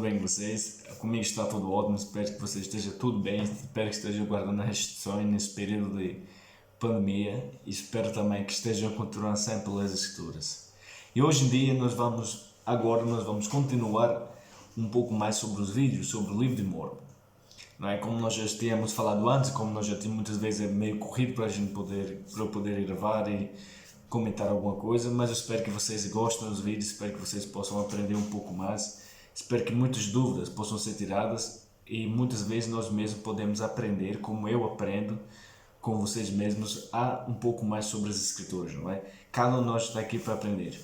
Bem com vocês? Comigo está tudo ótimo, espero que você esteja tudo bem, espero que esteja guardando as restrições nesse período de pandemia e espero também que estejam continuando sempre pelas escrituras. E hoje em dia nós vamos continuar um pouco mais sobre os vídeos, sobre o livro de Mormon. Não é? Como nós já tínhamos falado antes, como nós já tínhamos muitas vezes meio corrido para eu poder gravar e comentar alguma coisa, mas eu espero que vocês gostem dos vídeos, espero que vocês possam aprender um pouco mais, espero que muitas dúvidas possam ser tiradas e muitas vezes nós mesmos podemos aprender, como eu aprendo com vocês mesmos, um pouco mais sobre as escrituras, não é? Cada um de nós está aqui para aprender.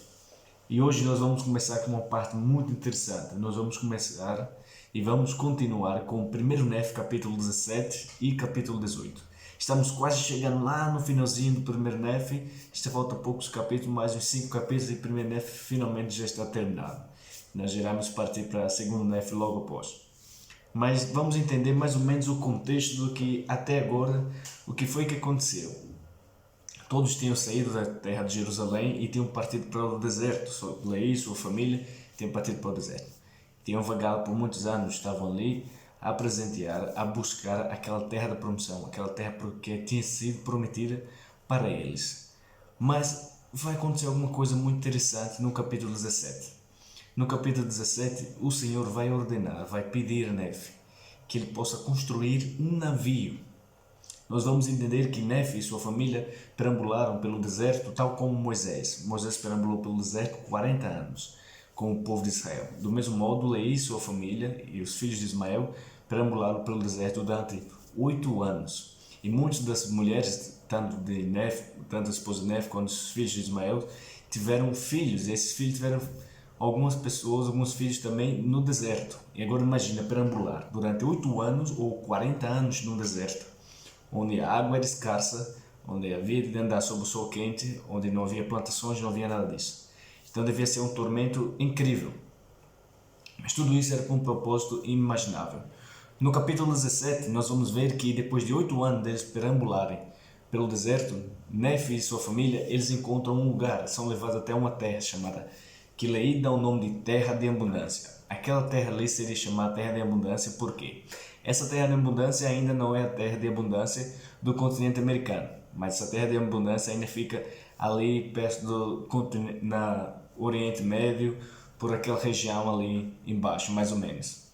E hoje nós vamos começar com uma parte muito interessante. Nós vamos começar e vamos continuar com o 1 Nef, capítulo 17 e capítulo 18. Estamos quase chegando lá no finalzinho do 1 Nef. Isto falta poucos capítulos, mais uns 5 capítulos e o 1 Nef finalmente já está terminado. Nós iremos partir para o 2 Nef logo após. Mas vamos entender mais ou menos o contexto do que até agora, o que foi que aconteceu. Todos tinham saído da terra de Jerusalém e tinham partido para o deserto. Leí e sua família tinham partido para o deserto. Tinham vagado por muitos anos, estavam ali a presentear, a buscar aquela terra da promoção, aquela terra que tinha sido prometida para eles. Mas vai acontecer alguma coisa muito interessante no capítulo 17. No capítulo 17, o Senhor vai ordenar, vai pedir a Nef que ele possa construir um navio. Nós vamos entender que Nef e sua família perambularam pelo deserto tal como Moisés. Moisés perambulou pelo deserto 40 anos com o povo de Israel. Do mesmo modo, Leí e sua família e os filhos de Ismael perambularam pelo deserto durante 8 anos. E muitas das mulheres, tanto a esposa de Nef quanto os filhos de Ismael, tiveram filhos. E esses filhos tiveram alguns filhos também no deserto. E agora imagina perambular durante 8 anos ou 40 anos no deserto, onde a água era escassa, onde havia de andar sob o sol quente, onde não havia plantações, não havia nada disso. Então devia ser um tormento incrível. Mas tudo isso era com um propósito inimaginável. No capítulo 17, nós vamos ver que depois de 8 anos deles perambularem pelo deserto, Nef e sua família, eles encontram um lugar, são levados até uma terra chamada, que Leí dá o nome de Terra de Abundância. Aquela terra ali seria chamada Terra de Abundância por quê? Essa terra de abundância ainda não é a terra de abundância do continente americano, mas essa terra de abundância ainda fica ali perto do continente, na Oriente Médio, por aquela região ali embaixo, mais ou menos.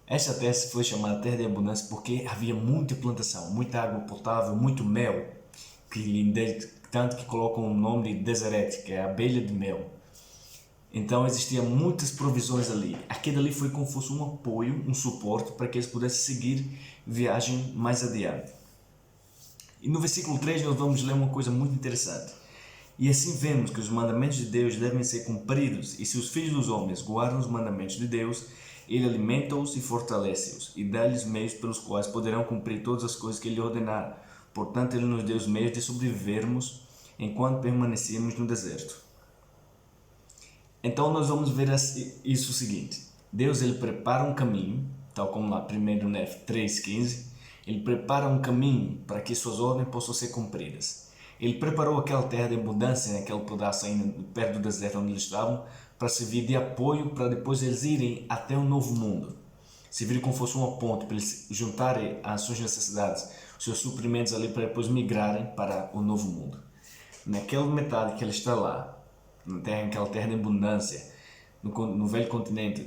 Esta terra foi chamada Terra de Abundância porque havia muita plantação, muita água potável, muito mel, tanto que colocam o nome de Deseret, que é a abelha de mel. Então existiam muitas provisões ali. Aquele ali foi como se fosse um apoio, um suporte para que eles pudessem seguir viagem mais adiante. E no versículo 3 nós vamos ler uma coisa muito interessante. E assim vemos que os mandamentos de Deus devem ser cumpridos, e se os filhos dos homens guardam os mandamentos de Deus, ele alimenta-os e fortalece-os, e dá-lhes meios pelos quais poderão cumprir todas as coisas que ele ordenar. Portanto, ele nos deu os meios de sobrevivermos enquanto permanecíamos no deserto. Então nós vamos ver isso o seguinte: Deus ele prepara um caminho, tal como lá 1 Nef 3,15, ele prepara um caminho para que suas ordens possam ser cumpridas. Ele preparou aquela terra de abundância, naquele pedaço ainda perto do deserto onde eles estavam, para servir de apoio para depois eles irem até o novo mundo. Servir como fosse uma ponte para eles juntarem as suas necessidades, os seus suprimentos ali para depois migrarem para o novo mundo. Naquela metade que ele está lá, naquela terra de abundância, no velho continente,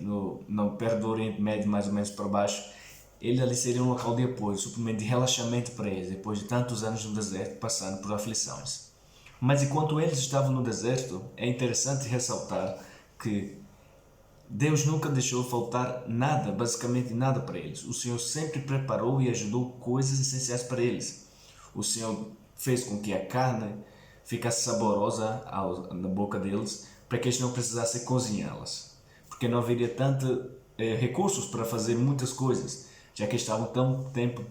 perto do Oriente Médio, mais ou menos para baixo, ele ali seria um local de apoio, suprimento de relaxamento para eles, depois de tantos anos no deserto, passando por aflições. Mas enquanto eles estavam no deserto, é interessante ressaltar que Deus nunca deixou faltar nada, basicamente nada para eles. O Senhor sempre preparou e ajudou coisas essenciais para eles. O Senhor fez com que a carne ficasse saborosa na boca deles, para que eles não precisassem cozinhá-las, porque não haveria tanto recursos para fazer muitas coisas, já que estavam tanto tempo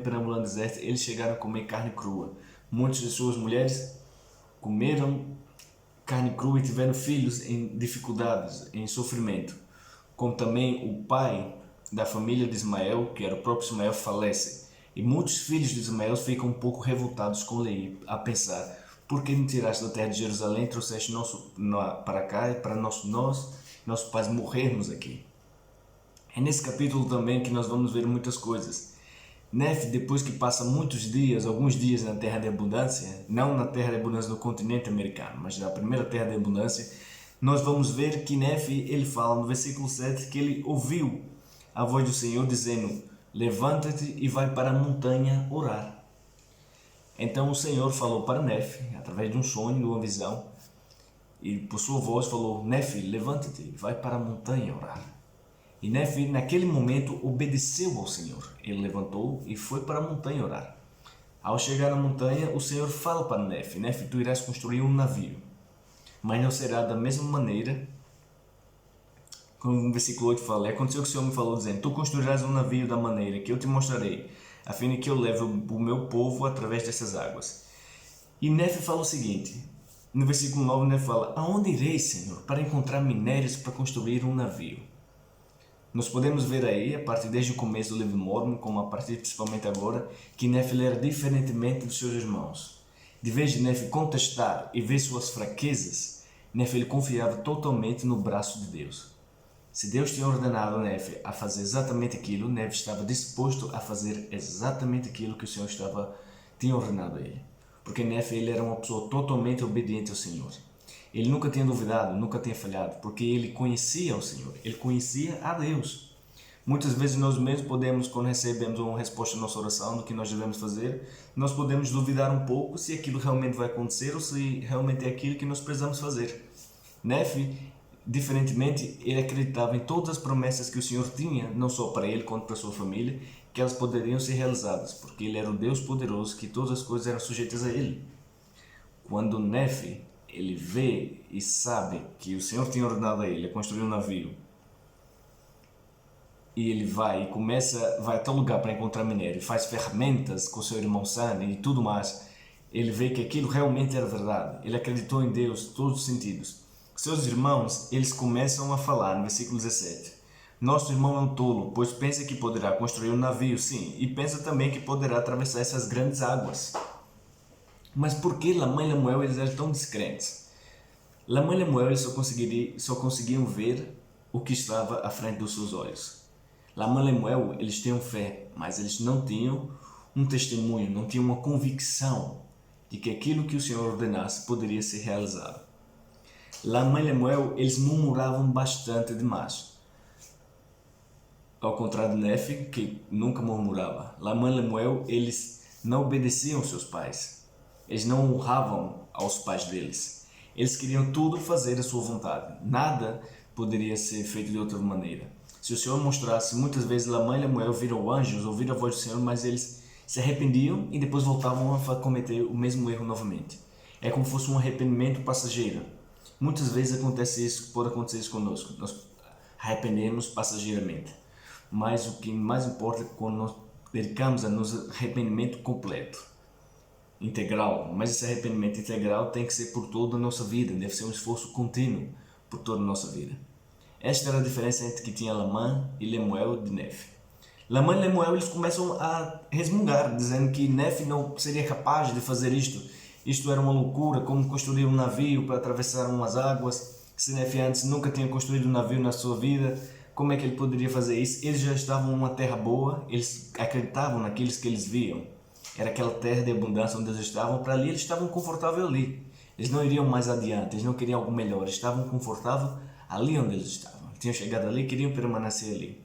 perambulando no deserto. Eles chegaram a comer carne crua. Muitas de suas mulheres comeram carne crua e tiveram filhos em dificuldades, em sofrimento. Como também o pai da família de Ismael, que era o próprio Ismael, falece. E muitos filhos de Ismael ficam um pouco revoltados com Leí, a pensar: por que me tiraste da terra de Jerusalém e trouxeste para cá, para nossos pais morrermos aqui? É nesse capítulo também que nós vamos ver muitas coisas. Nefe, depois que passa muitos dias, alguns dias na terra de abundância, não na terra de abundância do continente americano, mas na primeira terra de abundância, nós vamos ver que Nefe, ele fala no versículo 7 que ele ouviu a voz do Senhor dizendo: levanta-te e vai para a montanha orar. Então o Senhor falou para Nefe, através de um sonho, de uma visão, e por sua voz falou: Nefe, levanta-te e vai para a montanha orar. E Nefe, naquele momento, obedeceu ao Senhor. Ele levantou e foi para a montanha orar. Ao chegar na montanha, o Senhor fala para Nefe: Nefe, tu irás construir um navio, mas não será da mesma maneira. Como no versículo 8 fala: aconteceu que o Senhor me falou dizendo: tu construirás um navio da maneira que eu te mostrarei, a fim de que eu leve o meu povo através dessas águas. E Nefe fala o seguinte, no versículo 9, Nefe fala: aonde irei, Senhor, para encontrar minérios para construir um navio? Nós podemos ver aí, a partir desde o começo do livro de Mórmon, como a partir principalmente agora, que Nefe era diferentemente dos seus irmãos. De vez de Nefe contestar e ver suas fraquezas, Nefe ele confiava totalmente no braço de Deus. Se Deus tinha ordenado a Nefe a fazer exatamente aquilo, Nefe estava disposto a fazer exatamente aquilo que o Senhor tinha ordenado a ele. Porque Nefe ele era uma pessoa totalmente obediente ao Senhor. Ele nunca tinha duvidado, nunca tinha falhado, porque ele conhecia o Senhor, ele conhecia a Deus. Muitas vezes nós mesmos podemos, quando recebemos uma resposta à nossa oração, do que nós devemos fazer, nós podemos duvidar um pouco se aquilo realmente vai acontecer ou se realmente é aquilo que nós precisamos fazer. Nefe, diferentemente, ele acreditava em todas as promessas que o Senhor tinha, não só para ele quanto para sua família, que elas poderiam ser realizadas, porque ele era um Deus poderoso, que todas as coisas eram sujeitas a ele. Quando Nefe ele vê e sabe que o Senhor tinha ordenado a ele a construir um navio, e ele vai até o lugar para encontrar minério, faz ferramentas com seu irmão Sam e tudo mais, ele vê que aquilo realmente era verdade, ele acreditou em Deus em todos os sentidos. Seus irmãos, eles começam a falar no versículo 17: nosso irmão é um tolo, pois pensa que poderá construir um navio, sim, e pensa também que poderá atravessar essas grandes águas. Mas por que Lamã e Lemuel eles eram tão descrentes? Lamã e Lemuel eles só conseguiam ver o que estava à frente dos seus olhos. Lamã e Lemuel eles tinham fé, mas eles não tinham um testemunho, não tinham uma convicção de que aquilo que o Senhor ordenasse poderia ser realizado. Lamã e Lemuel eles murmuravam bastante demais. Ao contrário de Nefe, que nunca murmurava. Lamã e Lemuel eles não obedeciam aos seus pais. Eles não honravam aos pais deles. Eles queriam tudo fazer a sua vontade. Nada poderia ser feito de outra maneira. Se o Senhor mostrasse, muitas vezes Lamã e Lemuel viram anjos, ouviram a voz do Senhor, mas eles se arrependiam e depois voltavam a cometer o mesmo erro novamente. É como se fosse um arrependimento passageiro. Muitas vezes pode acontecer isso conosco. Nós arrependemos passageiramente. Mas o que mais importa é quando nós dedicamos a nosso arrependimento completo, integral. Mas esse arrependimento integral tem que ser por toda a nossa vida, deve ser um esforço contínuo por toda a nossa vida. Esta era a diferença entre que tinha Lamã e Lemuel de Nefe. Lamã e Lemuel eles começam a resmungar, dizendo que Nefe não seria capaz de fazer isto. Isto era uma loucura, como construir um navio para atravessar umas águas. Se Nefe antes nunca tinha construído um navio na sua vida, como é que ele poderia fazer isso? Eles já estavam em uma terra boa, eles acreditavam naqueles que eles viam. Era aquela terra de abundância onde eles estavam, para ali eles estavam confortáveis ali. Eles não iriam mais adiante, eles não queriam algo melhor, eles estavam confortáveis ali onde eles estavam. Eles tinham chegado ali e queriam permanecer ali.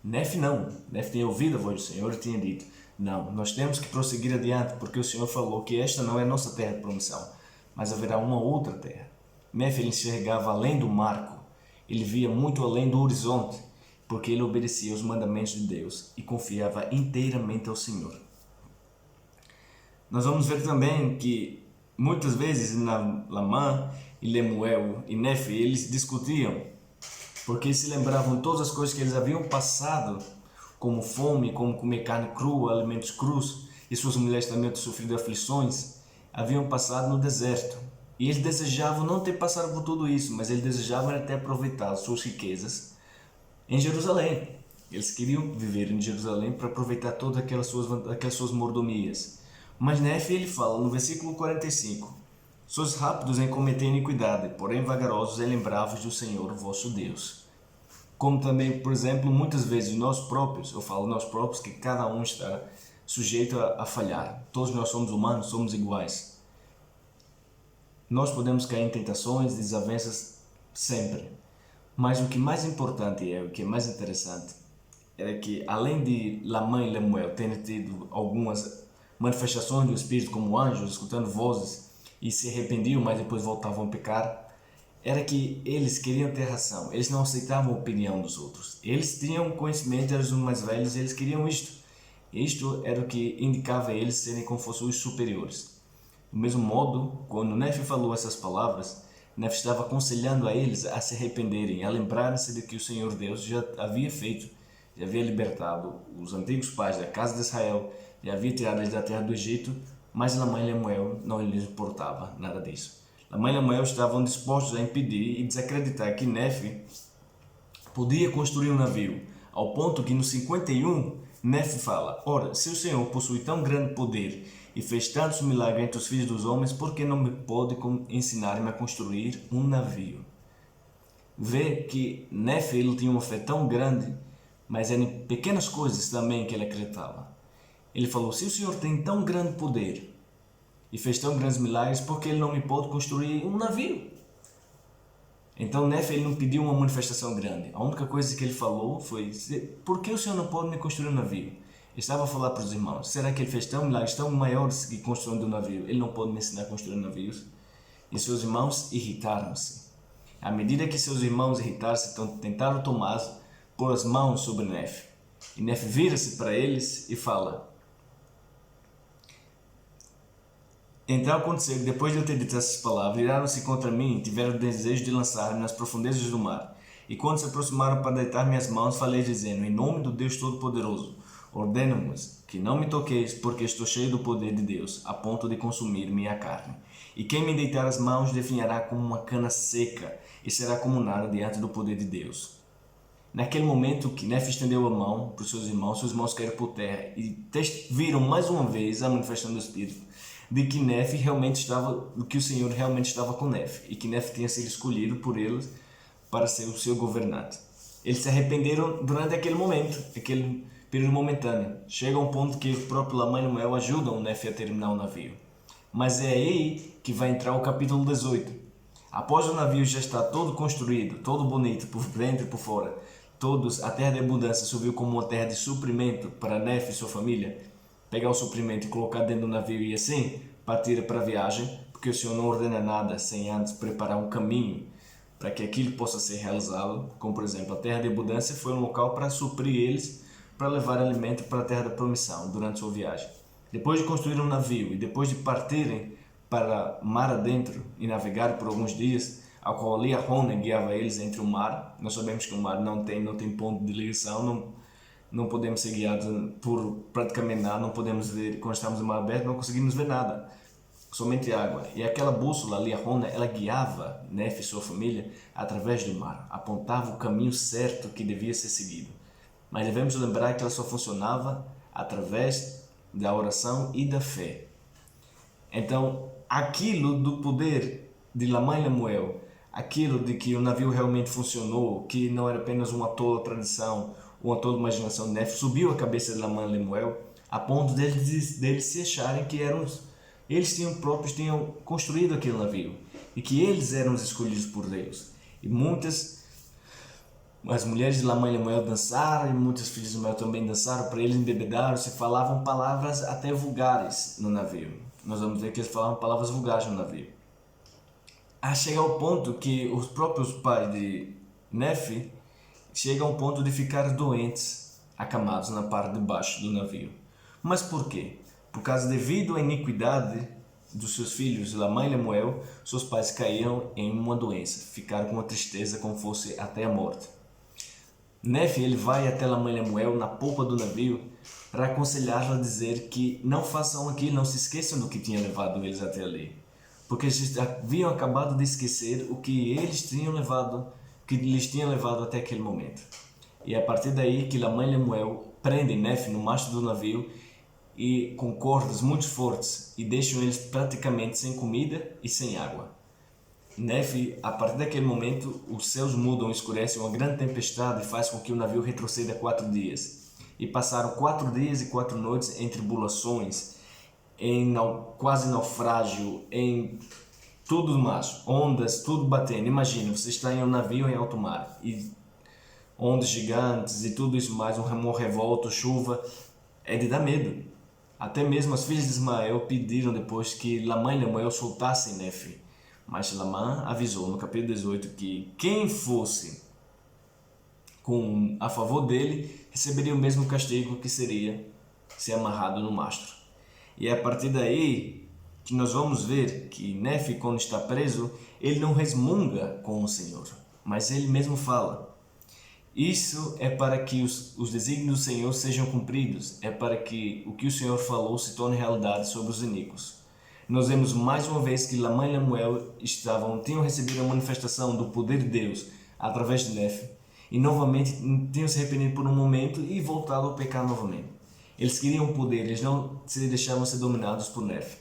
Nefe não, Nefe tinha ouvido a voz do Senhor e tinha dito: não, nós temos que prosseguir adiante, porque o Senhor falou que esta não é nossa terra de promissão, mas haverá uma outra terra. Nefe ele enxergava além do marco, ele via muito além do horizonte, porque ele obedecia aos mandamentos de Deus e confiava inteiramente ao Senhor. Nós vamos ver também que muitas vezes Lamã e Lemuel e Nefe eles discutiam, porque eles se lembravam de todas as coisas que eles haviam passado, como fome, como comer carne crua, alimentos crus, e suas mulheres também tinham sofrido aflições, haviam passado no deserto. E eles desejavam não ter passado por tudo isso, mas eles desejavam até aproveitar suas riquezas em Jerusalém. Eles queriam viver em Jerusalém para aproveitar todas aquelas suas mordomias. Mas Nefe ele fala no versículo 45: sois rápidos em cometer iniquidade, porém vagarosos em lembrar-vos do Senhor vosso Deus. como também, por exemplo, muitas vezes nós próprios, eu falo nós próprios, que cada um está sujeito a falhar. Todos nós somos humanos, somos iguais. Nós podemos cair em tentações, desavenças sempre. Mas o que mais importante o que é mais interessante, é que além de Lamã e Lemuel terem tido algumas manifestações do Espírito como anjos, escutando vozes, e se arrependiam, mas depois voltavam a pecar, era que eles queriam ter razão, eles não aceitavam a opinião dos outros. Eles tinham conhecimento, eram os mais velhos, eles queriam isto. Isto era o que indicava a eles serem como fossem os superiores. Do mesmo modo, quando Nefe falou essas palavras, Nefe estava aconselhando a eles a se arrependerem, a lembrarem-se de que o Senhor Deus já havia feito, já havia libertado os antigos pais da casa de Israel, já havia tirado eles da terra do Egito, mas Lamã e Lemuel não lhes importava nada disso. Lamã e Lemuel estavam dispostos a impedir e desacreditar que Nefe podia construir um navio, ao ponto que no 51 Nefe fala: ora, se o Senhor possui tão grande poder e fez tantos milagres entre os filhos dos homens, por que não me pode ensinar-me a construir um navio? Vê que Nefe ele tinha uma fé tão grande, mas eram em pequenas coisas também que ele acreditava. Ele falou: se o Senhor tem tão grande poder e fez tão grandes milagres, por que ele não me pode construir um navio? Então Nefe ele não pediu uma manifestação grande. A única coisa que ele falou foi: por que o Senhor não pode me construir um navio? Ele estava a falar para os irmãos: será que ele fez tão milagres tão maiores que construindo um navio? Ele não pode me ensinar a construir navios? E seus irmãos irritaram-se. À medida que seus irmãos irritaram-se, tentaram pôr as mãos sobre Nefe. E Nefe vira-se para eles e fala: então aconteceu que depois de eu ter dito essas palavras, viraram-se contra mim e tiveram o desejo de lançar-me nas profundezas do mar. E quando se aproximaram para deitar minhas mãos, falei dizendo: em nome do Deus Todo-Poderoso, ordena-vos que não me toqueis, porque estou cheio do poder de Deus, a ponto de consumir minha carne. E quem me deitar as mãos definhará como uma cana seca e será como nada diante do poder de Deus. Naquele momento que Nefe estendeu a mão para os seus irmãos caíram por terra e viram mais uma vez a manifestação do Espírito de que Nefe realmente estava, que o Senhor realmente estava com Nefe e que Nefe tinha sido escolhido por eles para ser o seu governante. Eles se arrependeram durante aquele momento, aquele período momentâneo. Chega um ponto que o próprio Lamã e Lemuel ajudam Nefe a terminar o navio. Mas é aí que vai entrar o capítulo 18. Após o navio já estar todo construído, todo bonito, por dentro e por fora, a terra de abundância subiu como uma terra de suprimento para Nefe e sua família, pegar o suprimento e colocar dentro do navio e assim partir para a viagem, porque o Senhor não ordena nada sem antes preparar um caminho para que aquilo possa ser realizado. Como por exemplo, a terra de abundância foi um local para suprir eles, para levar alimento para a terra da promissão durante sua viagem. Depois de construir um navio e depois de partirem para mar adentro e navegar por alguns dias, a qual ali a Rona guiava eles entre o mar. Nós sabemos que o mar não tem ponto de ligação, não podemos ser guiados por praticamente nada, não podemos ver, quando estamos no mar aberto, não conseguimos ver nada, somente água. E aquela bússola ali, a Rona, ela guiava Nefe e sua família através do mar, apontava o caminho certo que devia ser seguido. Mas devemos lembrar que ela só funcionava através da oração e da fé. Então, aquilo do poder de Lamã e Lemuel, aquilo de que o navio realmente funcionou, que não era apenas uma tola tradição, uma toda imaginação de Nefe, subiu a cabeça de Lamã e Lemuel, a ponto deles se acharem que eles tinham construído aquele navio e que eles eram os escolhidos por Deus. E as mulheres de Lamã e Lemuel dançaram, e muitos filhos de Lemuel também dançaram, para eles embebedaram-se, falavam palavras até vulgares no navio. Nós vamos ver que eles falavam palavras vulgares no navio. A chegar ao ponto que os próprios pais de Nefe chegam ao ponto de ficar doentes, acamados na parte de baixo do navio. Mas por quê? Por causa devido à iniquidade dos seus filhos, Lamã e Lemuel, seus pais caíram em uma doença, ficaram com uma tristeza como fosse até a morte. Nefe ele vai até Lamã e Lemuel na polpa do navio para aconselhá-los a dizer que não façam aquilo, não se esqueçam do que tinha levado eles até ali, porque eles haviam acabado de esquecer o que eles tinham levado, que lhes tinha levado até aquele momento. E é a partir daí que Lamã e Lemuel prendem Nefe no mastro do navio e com cordas muito fortes e deixam eles praticamente sem comida e sem água. Nefe, a partir daquele momento, os céus mudam, escurecem, uma grande tempestade faz com que o navio retroceda 4 dias. E passaram 4 dias e 4 noites em tribulações, em quase naufrágio, em tudo mais, ondas, tudo batendo. Imagina, você está em um navio em alto mar e ondas gigantes e tudo isso mais, um remor revolto, chuva, é de dar medo. Até mesmo as filhas de Ismael pediram depois que Lamã e Lemuel soltassem Nefe. Mas Lamã avisou no capítulo 18 que quem fosse a favor dele receberia o mesmo castigo, que seria ser amarrado no mastro. E é a partir daí que nós vamos ver que Nefe, quando está preso, ele não resmunga com o Senhor, mas ele mesmo fala: isso é para que os desígnios do Senhor sejam cumpridos, é para que o Senhor falou se torne realidade sobre os iníquos. Nós vemos mais uma vez que Lamã e Lemuel tinham recebido a manifestação do poder de Deus através de Nefe e novamente tinham se arrependido por um momento e voltado ao pecar novamente. Eles queriam poder, eles não se deixavam ser dominados por Nefe.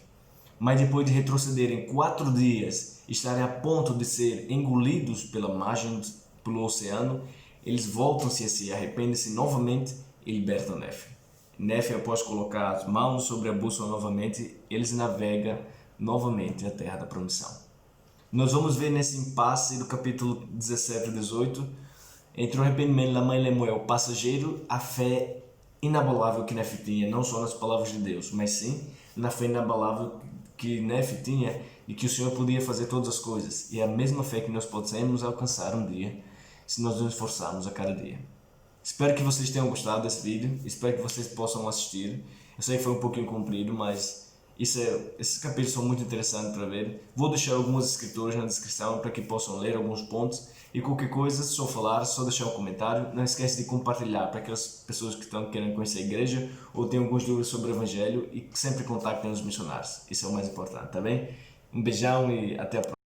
Mas depois de retrocederem 4 dias, estarem a ponto de ser engolidos pela margem, pelo oceano, eles voltam-se a si, arrependem-se novamente e libertam Nefe. Nefe, após colocar as mãos sobre a bússola novamente, eles navegam novamente a terra da promissão. Nós vamos ver nesse impasse do capítulo 17 e 18, entre o arrependimento de Lamã e Lemuel passageiro, a fé inabalável que Nefe tinha, não só nas palavras de Deus, mas sim na fé inabalável que Nefe tinha e que o Senhor podia fazer todas as coisas. E é a mesma fé que nós podemos alcançar um dia, se nós nos esforçarmos a cada dia. Espero que vocês tenham gostado desse vídeo, espero que vocês possam assistir. Eu sei que foi um pouquinho comprido, mas esses capítulos são muito interessantes para ver. Vou deixar algumas escrituras na descrição para que possam ler alguns pontos. E qualquer coisa, se eu falar, só deixar um comentário. Não esquece de compartilhar para aquelas pessoas que estão querendo conhecer a igreja ou têm algumas dúvidas sobre o Evangelho, e que sempre contactem os missionários. Isso é o mais importante, tá bem? Um beijão e até a próxima.